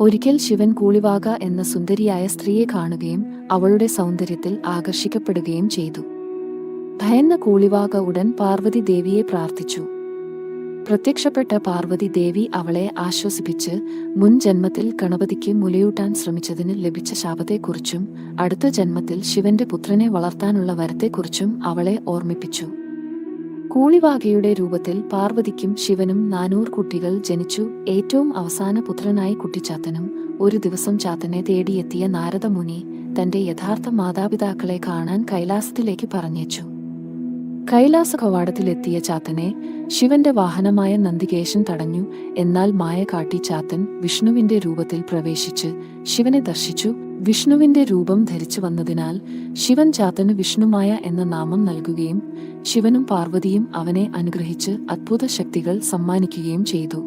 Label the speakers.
Speaker 1: ഒരിക്കൽ ശിവൻ കൂളിവാക എന്ന സുന്ദരിയായ സ്ത്രീയെ കാണുകയും അവളുടെ സൗന്ദര്യത്തിൽ ആകർഷിക്കപ്പെടുകയും ചെയ്തു. ഭയന്ന കൂളിവാക ഉടൻ പാർവതി ദേവിയെ പ്രാർത്ഥിച്ചു. പ്രത്യക്ഷപ്പെട്ട പാർവതി ദേവി അവളെ ആശ്വസിപ്പിച്ച് മുൻ ജന്മത്തിൽ ഗണപതിക്ക് മുലയൂട്ടാൻ ശ്രമിച്ചതിന് ലഭിച്ച ശാപത്തെക്കുറിച്ചും അടുത്ത ജന്മത്തിൽ ശിവന്റെ പുത്രനെ വളർത്താനുള്ള വരത്തെക്കുറിച്ചും അവളെ ഓർമ്മിപ്പിച്ചു. കൂളിവാകയുടെ രൂപത്തിൽ പാർവതിക്കും ശിവനും 400 കുട്ടികൾ ജനിച്ചു. ഏറ്റവും അവസാന പുത്രനായി കുട്ടിച്ചാത്തനും ഒരു ദിവസം ചാത്തനെ തേടിയെത്തിയ നാരദ മുനി തന്റെ യഥാർത്ഥ മാതാപിതാക്കളെ കാണാൻ കൈലാസത്തിലേക്ക് പറഞ്ഞയച്ചു. കൈലാസ കവാടത്തിലെത്തിയ ചാത്തനെ ശിവന്റെ വാഹനമായ നന്ദികേശൻ തടഞ്ഞു. എന്നാൽ മായ കാട്ടി ചാത്തൻ വിഷ്ണുവിന്റെ രൂപത്തിൽ പ്രവേശിച്ച് ശിവനെ ദർശിച്ചു. വിഷ്ണുവിന്റെ രൂപം ധരിച്ചു വന്നതിനാൽ ശിവൻ ചാത്തന് വിഷ്ണുമായ എന്ന നാമം നൽകുകയും ശിവനും പാർവതിയും അവനെ അനുഗ്രഹിച്ച് അത്ഭുത ശക്തികൾ സമ്മാനിക്കുകയും ചെയ്തു.